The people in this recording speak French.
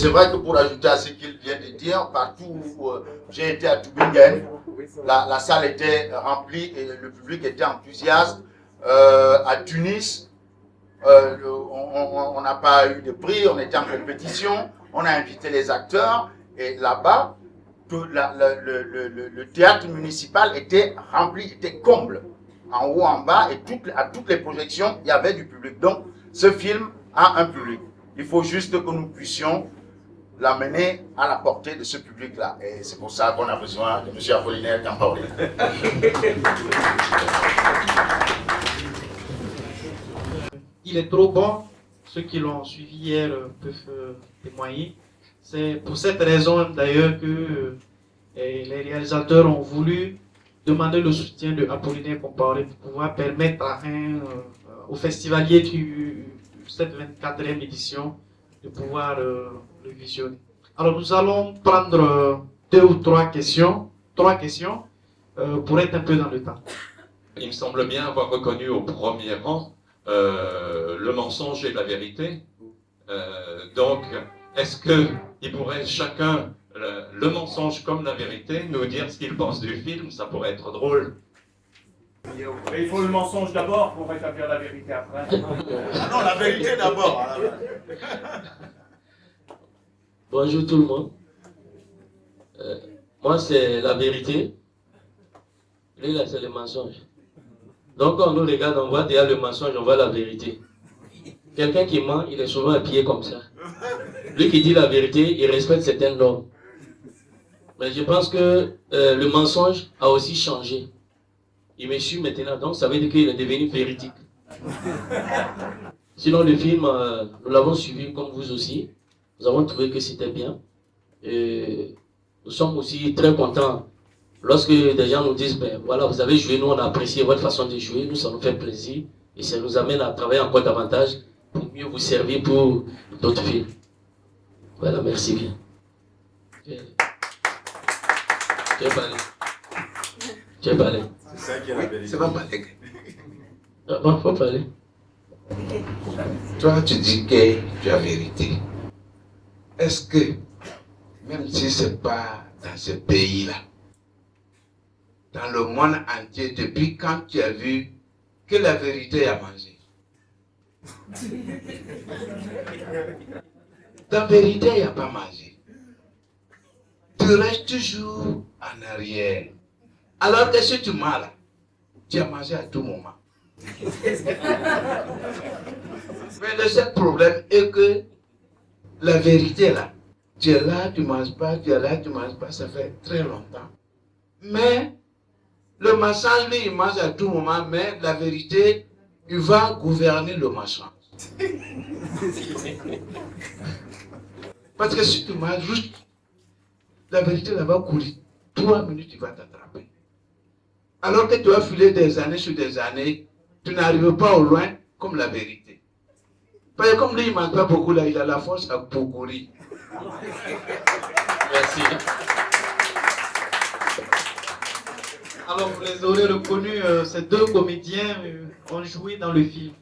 c'est vrai que pour ajouter à ce qu'il vient de dire, partout où j'ai été à Tübingen, la salle était remplie et le public était enthousiaste. À Tunis, on n'a pas eu de prix, on était en compétition, on a invité les acteurs et là-bas, le théâtre municipal était rempli, était comble, en haut, en bas, et à toutes les projections, il y avait du public. Donc, ce film a un public. Il faut juste que nous puissions l'amener à la portée de ce public-là. Et c'est pour ça qu'on a besoin de M. Apollinaire Campaoré. Il est trop bon, ceux qui l'ont suivi hier peuvent témoigner. C'est pour cette raison d'ailleurs que les réalisateurs ont voulu demander le soutien de Apollinaire Campaoré pour pouvoir permettre aux festivaliers de cette 24e édition de pouvoir le visionner. Alors nous allons prendre 2 ou 3 questions pour être un peu dans le temps. Il me semble bien avoir reconnu au premier rang le mensonge et la vérité. Donc, est-ce qu'ils pourraient chacun, le mensonge comme la vérité, nous dire ce qu'ils pensent du film? Ça pourrait être drôle. Mais il faut le mensonge d'abord pour rétablir la vérité après. Ah non, la vérité d'abord. Bonjour tout le monde. Moi, c'est la vérité. Lui, là, c'est le mensonge. Donc, quand on nous regarde, on voit derrière le mensonge, on voit la vérité. Quelqu'un qui ment, il est souvent habillé comme ça. Lui qui dit la vérité, il respecte certaines normes. Mais je pense que le mensonge a aussi changé. Il me suit maintenant, donc ça veut dire qu'il est devenu véridique. Sinon, le film, nous l'avons suivi comme vous aussi. Nous avons trouvé que c'était bien. Et nous sommes aussi très contents lorsque des gens nous disent, ben voilà, vous avez joué, nous on a apprécié votre façon de jouer, nous ça nous fait plaisir. Et ça nous amène à travailler encore davantage pour mieux vous servir pour d'autres films. Voilà, merci bien. Tu as parlé. C'est ça qui est la vérité. C'est pas parler. Bon, faut parler. Toi, tu dis que tu as vérité. Est-ce que, même si ce n'est pas dans ce pays-là, dans le monde entier, depuis quand tu as vu que la vérité a mangé? Ta vérité n'a pas mangé. Tu restes toujours en arrière. Alors que si tu mens là, tu as mangé à tout moment. Mais le seul problème est que la vérité là, tu es là, tu ne manges pas, tu es là, tu ne manges pas, ça fait très longtemps. Mais le mensonge, lui, il mange à tout moment, mais la vérité, il va gouverner le mensonge. Parce que si tu manges juste, la vérité là va courir. 3 minutes, tu vas t'attraper. Alors que tu as filé des années sur des années, tu n'arrives pas au loin comme la vérité. Parce que comme lui, il ne mange pas beaucoup là, il a la force pour courir. Merci. Alors vous les aurez reconnus, ces 2 comédiens ont joué dans le film.